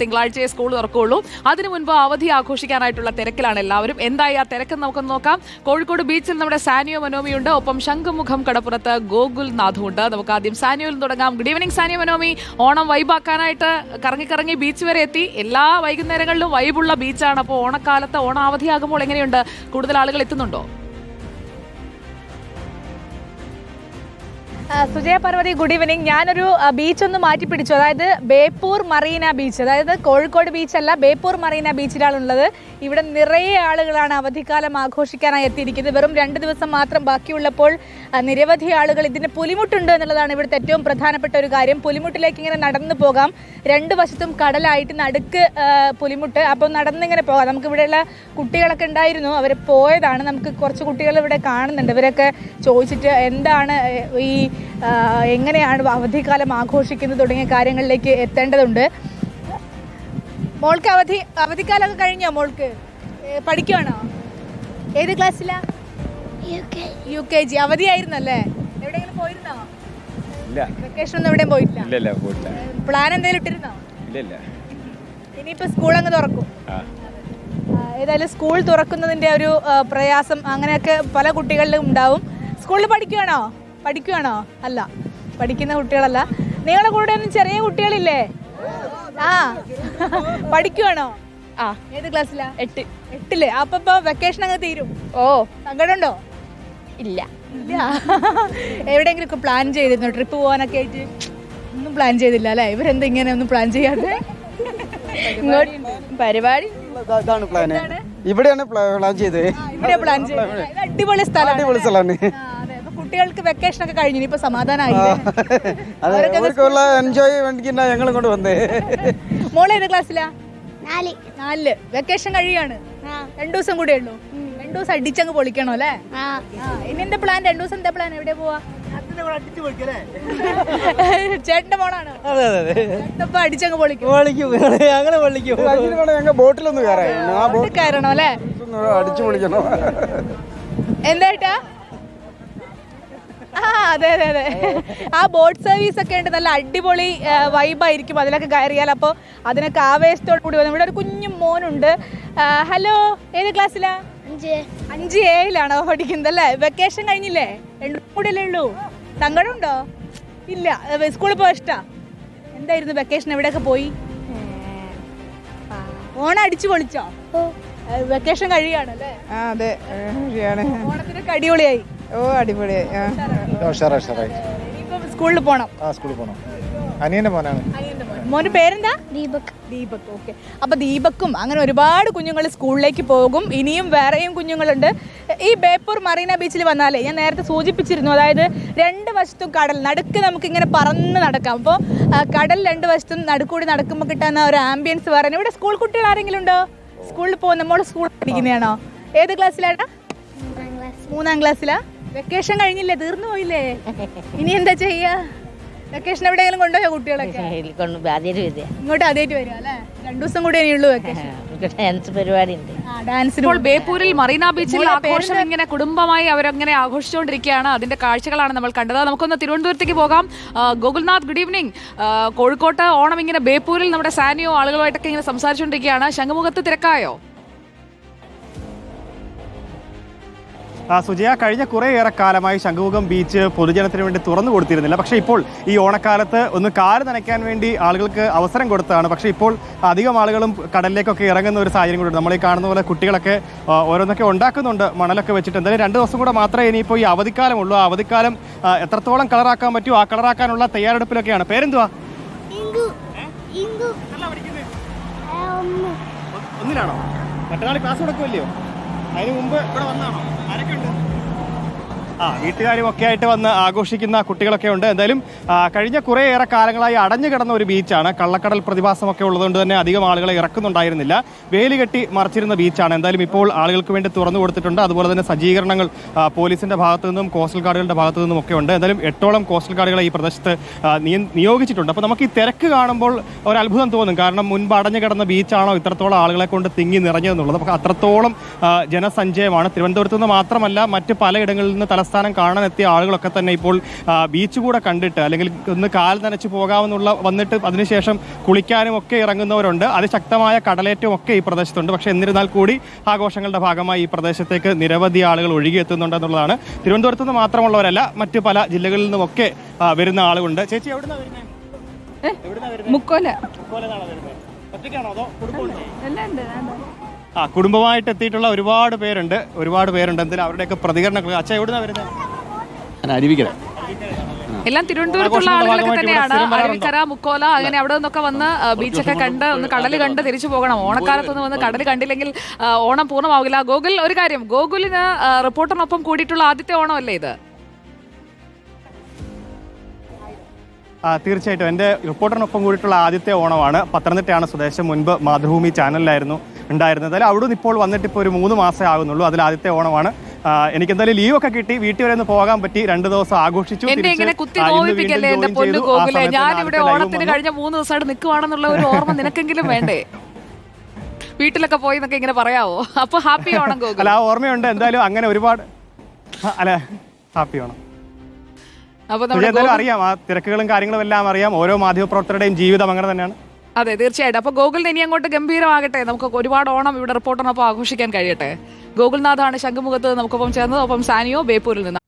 തിങ്കളാഴ്ചയെ school തുറക്കുള്ളൂ. അതിനു മുൻപ് അവധി ആഘോഷിക്കാനായിട്ടുള്ള തിരക്കിലാണ് എല്ലാവരും. എന്തായി ആ തിരക്ക് നമുക്കൊന്ന് നോക്കാം. കോഴിക്കോട് ബീച്ചിൽ നമ്മുടെ സാനിയോ മനോമിയുണ്ട്, ഒപ്പം ശംഖുമുഖം കടപ്പുറത്ത് ഗോകുൽ നാഥുണ്ട്. നമുക്ക് ആദ്യം സാനിയോയിൽ തുടങ്ങാം. Good evening Sanio മനോമി. ഓണം വൈബാക്കാനായിട്ട് കറങ്ങി ബീച്ച് വരെ എത്തി. എല്ലാ വൈകുന്നേരങ്ങളിലും വൈബുള്ള ബീച്ചാണ്. അപ്പോൾ ഓണക്കാലത്ത് ഓണാവധിയാകുമ്പോൾ എങ്ങനെയുണ്ട്? കൂടുതൽ ആളുകൾ എത്തുന്നുണ്ടോ? Sujaya Parvathy, good evening. ഞാനൊരു ബീച്ചൊന്ന് മാറ്റി പിടിച്ചു. അതായത് ബേപ്പൂർ മറീന ബീച്ച്, അതായത് കോഴിക്കോട് ബീച്ചല്ല, ബേപ്പൂർ മറീന ബീച്ചിലാണുള്ളത്. ഇവിടെ നിറയെ ആളുകളാണ് അവധിക്കാലം ആഘോഷിക്കാനായി എത്തിയിരിക്കുന്നത്. വെറും 2 ദിവസം മാത്രം ബാക്കിയുള്ളപ്പോൾ നിരവധി ആളുകൾ. ഇതിന് പുലിമുട്ടുണ്ട് എന്നുള്ളതാണ് ഇവിടുത്തെ ഏറ്റവും പ്രധാനപ്പെട്ട ഒരു കാര്യം. പുലിമുട്ടിലേക്ക് ഇങ്ങനെ നടന്നു പോകാം. 2 വശത്തും കടലായിട്ട് നടുക്ക് പുലിമുട്ട്. അപ്പോൾ നടന്നിങ്ങനെ പോകാം. നമുക്കിവിടെയുള്ള കുട്ടികളൊക്കെ ഉണ്ടായിരുന്നു, അവർ പോയതാണ്. നമുക്ക് കുറച്ച് കുട്ടികൾ ഇവിടെ കാണുന്നുണ്ട്. ഇവരൊക്കെ ചോദിച്ചിട്ട് എന്താണ് ഈ എങ്ങനെയാണ് അവധിക്കാലം ആഘോഷിക്കുന്നത് തുടങ്ങിയ കാര്യങ്ങളിലേക്ക് എത്തേണ്ടതുണ്ട്. മോൾക്ക് അവധിക്കാലമൊക്കെ കഴിഞ്ഞോ? മോൾക്ക് പഠിക്കുവാണോ? ഏത് ക്ലാസ്സിലാ? UKG. അവധിയായിരുന്നല്ലേ? എവിടെയെങ്കിലും പോയിരുന്നോ? വെക്കേഷൻ ഒന്നും എവിടെയും പോയിട്ടില്ല. പ്ലാൻ എന്തെങ്കിലും ഇട്ടിരുന്നോ? ഇനിയിപ്പോ സ്കൂൾ അങ്ങ് തുറക്കും. ഏതായാലും സ്കൂൾ തുറക്കുന്നതിന്റെ ഒരു പ്രയാസം അങ്ങനെയൊക്കെ പല കുട്ടികളിലും ഉണ്ടാവും. സ്കൂളിൽ പഠിക്കുകയാണോ? അല്ല, പഠിക്കുന്ന കുട്ടികളല്ല. നിങ്ങളുടെ കൂടെ ഒന്നും ചെറിയ കുട്ടികളില്ലേ? പഠിക്കുവാണോ? ഏത് ക്ലാസ്സിലാ? 8. അപ്പൊ വെക്കേഷൻ അങ്ങ് തീരും. സങ്കടമുണ്ടോ? ഇല്ല. എവിടെയെങ്കിലും ഒക്കെ പ്ലാൻ ചെയ്തിരുന്നോ? ട്രിപ്പ് പോകാനൊക്കെ ആയിട്ട് ഒന്നും പ്ലാൻ ചെയ്തില്ല അല്ലേ? ഇവരെന്താ ഇങ്ങനെ ഒന്നും പ്ലാൻ ചെയ്യാതെ? പരിപാടി ഇതാണ് പ്ലാൻ. ഇവിടെയാണ് പ്ലാൻ ചെയ്തത്. അടിപൊളി സ്ഥലമാണ്. കുട്ടികൾക്ക് വെക്കേഷൻ ഒക്കെ കഴിഞ്ഞു, ഇനിയിപ്പോ സമാധാനമായി. ഞങ്ങൾ കൊണ്ട് വന്നേ. മോള് ഏത് ക്ലാസ്സിലാ? 4. വെക്കേഷൻ കഴിയാണ്. 2 ദിവസം കൂടെ ഉള്ളൂ. 2 ദിവസം അടിച്ചങ്ങ് പൊളിക്കണോ അല്ലേ? ഇനി എന്താ പ്ലാൻ? 2 ദിവസം എന്താ പ്ലാൻ? എവിടെ പോവാ? ചേട്ടന്റെ മോളാണ്. അടിച്ചങ്ങ് പൊളിക്കും. ബോട്ടിലൊന്ന് കയറണോ അല്ലേ? അടിച്ചു പൊളിക്കണോ? എന്തായിട്ടാ? അതെ. ആ ബോട്ട് സർവീസ് ഒക്കെ ഉണ്ട്, നല്ല അടിപൊളി വൈബായിരിക്കും അതിലൊക്കെ കയറിയാൽ. അപ്പോൾ അതിനൊക്കെ ആവേശത്തോടു കൂടി വന്നു. ഇവിടെ ഒരു കുഞ്ഞു മോനുണ്ട്. ഹലോ, ഏത് ക്ലാസ്സിലാ? 5A പഠിക്കുന്നത് അല്ലേ? വെക്കേഷൻ കഴിഞ്ഞില്ലേ? 2 കൂടെ അല്ലേ ഉള്ളൂ. സങ്കടമുണ്ടോ? ഇല്ല. സ്കൂളിൽ പോയി ഇഷ്ടാ? എന്തായിരുന്നു വെക്കേഷൻ? എവിടെയൊക്കെ പോയി? ഓണം അടിച്ചു പൊളിച്ചോ? വെക്കേഷൻ കഴിയാണല്ലേ? അതെ, ഓണത്തിനൊക്കെ അടിപൊളിയായി. അടിപൊളിയായി. സ്കൂളിൽ പോണം. അനിയന്റെ മോനാണ്. മോന് പേരെന്താ? ദീപക്. ഓക്കെ. അപ്പൊ ദീപക്കും അങ്ങനെ ഒരുപാട് കുഞ്ഞുങ്ങൾ സ്കൂളിലേക്ക് പോകും. ഇനിയും വേറെയും കുഞ്ഞുങ്ങളുണ്ട്. ഈ ബേപ്പൂർ മറീന ബീച്ചിൽ വന്നാലേ, ഞാൻ നേരത്തെ സൂചിപ്പിച്ചിരുന്നു, അതായത് 2 വശത്തും കടൽ, നടുക്ക് നമുക്ക് ഇങ്ങനെ പറന്ന് നടക്കാം. അപ്പോൾ കടൽ 2 വശത്തും നടുക്കൂടി നടക്കുമ്പോൾ കിട്ടുന്ന ഒരു ആംബിയൻസ് പറയാൻ. ഇവിടെ സ്കൂൾ കുട്ടികൾ ആരെങ്കിലും ഉണ്ടോ? സ്കൂളിൽ പോകുന്ന മോള് സ്കൂളിൽ പഠിക്കുന്നതാണോ? ഏത് ക്ലാസ്സിലാണ്? 3-ാം ക്ലാസ്സിലാ? വെക്കേഷൻ കഴിഞ്ഞില്ലേ? തീർന്നു പോയില്ലേ? ഇനി എന്താ ചെയ്യാ? വെക്കേഷൻ എവിടെയെങ്കിലും കൊണ്ടുപോയോ കുട്ടികളൊക്കെ? ഇങ്ങോട്ട് ആദ്യമായിട്ട് വരിക അല്ലേ? 2 ദിവസം കൂടെ ഇനിയുള്ളൂ വെക്കേഷൻ. ഇപ്പോൾ ബേപ്പൂരിൽ മറീന ബീച്ചിൽ ആഘോഷം ഇങ്ങനെ കുടുംബമായി അവരങ്ങനെ ആഘോഷിച്ചുകൊണ്ടിരിക്കുകയാണ്. അതിന്റെ കാഴ്ചകളാണ് നമ്മൾ കണ്ടത്. നമുക്കൊന്ന് തിരുവനന്തപുരത്തേക്ക് പോകാം. Gokulnath, good evening. കോഴിക്കോട്ട് ഓണം ഇങ്ങനെ ബേപ്പൂരിൽ നമ്മുടെ സാനിയോ ആളുകളുമായിട്ടൊക്കെ ഇങ്ങനെ സംസാരിച്ചുകൊണ്ടിരിക്കുകയാണ്. ശംഖുമുഖത്ത് തിരക്കായോ? സുജയ, കഴിഞ്ഞ കുറേയേറെ കാലമായി ശംഖുമുഖം ബീച്ച് പൊതുജനത്തിന് വേണ്ടി തുറന്നു കൊടുത്തിരുന്നില്ല. പക്ഷേ ഇപ്പോൾ ഈ ഓണക്കാലത്ത് ഒന്ന് കാല് നനയ്ക്കാൻ വേണ്ടി ആളുകൾക്ക് അവസരം കൊടുത്തതാണ്. പക്ഷേ ഇപ്പോൾ അധികം ആളുകളും കടലിലേക്കൊക്കെ ഇറങ്ങുന്ന ഒരു സാഹചര്യം കൂടി. നമ്മൾ ഈ കാണുന്ന പോലെ കുട്ടികളൊക്കെ ഓരോന്നൊക്കെ ഉണ്ടാക്കുന്നുണ്ട് മണലൊക്കെ വെച്ചിട്ട്. എന്തായാലും 2 ദിവസം കൂടെ മാത്രമേ ഇനിയിപ്പോൾ ഈ അവധിക്കാലമുള്ളൂ. ആ അവധിക്കാലം എത്രത്തോളം കളറാക്കാൻ പറ്റുമോ ആ കളറാക്കാനുള്ള തയ്യാറെടുപ്പിലൊക്കെയാണ്. പേരെന്തുവാ? ഒന്നിലാണോ? മറ്റന്നാൾ ക്ലാസ് കൊടുക്കുമല്ലയോ? അതിന് മുമ്പ് ഇവിടെ വന്നാണോ? ആരൊക്കെ ഉണ്ട്? വീട്ടുകാരും ഒക്കെ ആയിട്ട് വന്ന് ആഘോഷിക്കുന്ന കുട്ടികളൊക്കെ ഉണ്ട്. എന്തായാലും കഴിഞ്ഞ കുറേയേറെ കാലങ്ങളായി അടഞ്ഞു കിടന്ന ഒരു ബീച്ചാണ്. കള്ളക്കടൽ പ്രതിഭാസമൊക്കെ ഉള്ളതുകൊണ്ട് തന്നെ അധികം ആളുകളെ ഇറക്കുന്നുണ്ടായിരുന്നില്ല. വേലി കെട്ടി മറിച്ചിരുന്ന ബീച്ചാണ്. എന്തായാലും ഇപ്പോൾ ആളുകൾക്ക് വേണ്ടി തുറന്നു കൊടുത്തിട്ടുണ്ട്. അതുപോലെ തന്നെ സജ്ജീകരണങ്ങൾ പോലീസിന്റെ ഭാഗത്തു നിന്നും കോസ്റ്റൽ ഗാർഡുകളുടെ ഭാഗത്തു നിന്നും ഒക്കെ ഉണ്ട്. എന്തായാലും 8ഓളം കോസ്റ്റൽ ഗാർഡുകളെ ഈ പ്രദേശത്ത് നിയോഗിച്ചിട്ടുണ്ട്. അപ്പോൾ നമുക്ക് ഈ തിരക്ക് കാണുമ്പോൾ ഒരു അത്ഭുതം തോന്നും. കാരണം മുൻപ് അടഞ്ഞു കിടന്ന ബീച്ചാണോ ഇത്രത്തോളം ആളുകളെ കൊണ്ട് തിങ്ങി നിറഞ്ഞതെന്നുള്ളത്. അപ്പോൾ അത്രത്തോളം ജനസഞ്ചയമാണ്. തിരുവനന്തപുരത്ത് നിന്ന് മാത്രമല്ല, മറ്റ് പലയിടങ്ങളിൽ നിന്ന് തലസ്ഥാനം കാണാനെത്തിയ ആളുകളൊക്കെ തന്നെ ഇപ്പോൾ ബീച്ച് കൂടെ കണ്ടിട്ട് അല്ലെങ്കിൽ ഒന്ന് കാൽ നനച്ച് പോകാമെന്നുള്ള വന്നിട്ട് അതിനുശേഷം കുളിക്കാനും ഒക്കെ ഇറങ്ങുന്നവരുണ്ട്. അതിശക്തമായ കടലേറ്റവും ഒക്കെ ഈ പ്രദേശത്തുണ്ട്. പക്ഷേ എന്നിരുന്നാൽ കൂടി ആഘോഷങ്ങളുടെ ഭാഗമായി ഈ പ്രദേശത്തേക്ക് നിരവധി ആളുകൾ ഒഴുകിയെത്തുന്നുണ്ടെന്നുള്ളതാണ്. തിരുവനന്തപുരത്ത് നിന്ന് മാത്രമുള്ളവരല്ല, മറ്റ് പല ജില്ലകളിൽ നിന്നുമൊക്കെ വരുന്ന ആളുകളുണ്ട്. ചേച്ചി എവിടുന്നാ വരുന്നത്? മുക്കോല ഒറ്റയ്ക്കാണോ അതോ കുടുംബമായിട്ട് എത്തിയിട്ടുള്ള ഒരുപാട് പേരുണ്ട്. എന്തായാലും അവരുടെയൊക്കെ പ്രതികരണങ്ങൾ. അച്ഛാ എവിടുന്നാ വരുന്നത്? അരുവിക്കര. എല്ലാം തിരുവനന്തപുരത്തുള്ള ആളുകളൊക്കെ തന്നെയാണ്. അരുവിക്കര, മുക്കോല, അങ്ങനെ അവിടെ നിന്നൊക്കെ വന്ന് ബീച്ചൊക്കെ കണ്ട് ഒന്ന് കടൽ കണ്ട് തിരിച്ചു പോകണം. ഓണക്കാലത്തൊന്നും വന്ന് കടൽ കണ്ടില്ലെങ്കിൽ ഓണം പൂർണ്ണമാവില്ല. ഗോകുൽ, ഒരു കാര്യം, ഗോകുലിന് റിപ്പോർട്ടറിനൊപ്പം കൂടിയിട്ടുള്ള ആദ്യത്തെ ഓണം അല്ലേ ഇത്? തീർച്ചയായിട്ടും എൻ്റെ റിപ്പോർട്ടറിനൊപ്പം കൂടിയിട്ടുള്ള ആദ്യത്തെ ഓണമാണ്. പത്തനംതിട്ടയാണ് സ്വദേശം. മുൻപ് മാതൃഭൂമി ചാനലിലായിരുന്നു ഉണ്ടായിരുന്നത്. അതിൽ അവിടെ നിന്ന് ഇപ്പോൾ വന്നിട്ട് ഇപ്പോൾ ഒരു 3 മാസമേ ആകുന്നുള്ളൂ. അതിൽ ആദ്യത്തെ ഓണമാണ്. എനിക്ക് എന്തായാലും ലീവൊക്കെ കിട്ടി, വീട്ടിൽ വരെ ഒന്ന് പോകാൻ പറ്റി. 2 ദിവസം ആഘോഷിച്ചു. ഞാനിവിടെ ഓണത്തിന് കഴിഞ്ഞ 3 ദിവസമായിട്ട് നിൽക്കുവാണെന്നുള്ള ഒരു ഓർമ്മ നിനക്കെങ്കിലും വേണ്ടേ? വീട്ടിലൊക്കെ പോയി എന്നൊക്കെ ഇങ്ങനെ പറയാവോ? അപ്പൊ ഹാപ്പി ഓണം ഗോകുൽ. അല്ല, ആ ഓർമ്മയുണ്ട്. എന്തായാലും അങ്ങനെ ഒരുപാട് ഹാപ്പി ഓണം. എന്തായാലും അറിയാം, ആ തിരക്കുകളും കാര്യങ്ങളും എല്ലാം അറിയാം. ഓരോ മാധ്യമപ്രവർത്തകരുടെയും ജീവിതം അങ്ങനെ തന്നെയാണ്. അതെ, തീർച്ചയായിട്ടും. അപ്പൊ ഗോകുലിന് ഇനി അങ്ങോട്ട് ഗംഭീരമാകട്ടെ. നമുക്ക് ഒരുപാട് ഓണം ഇവിടെ റിപ്പോർട്ടറിനൊപ്പം ആഘോഷിക്കാൻ കഴിയട്ടെ. ഗോകുൽനാഥാണ് ശംഖുമുഖത്ത് നമുക്കൊപ്പം ചേർന്നത്. ഒപ്പം സാനിയോ ബേപ്പൂരിൽ നിന്ന്.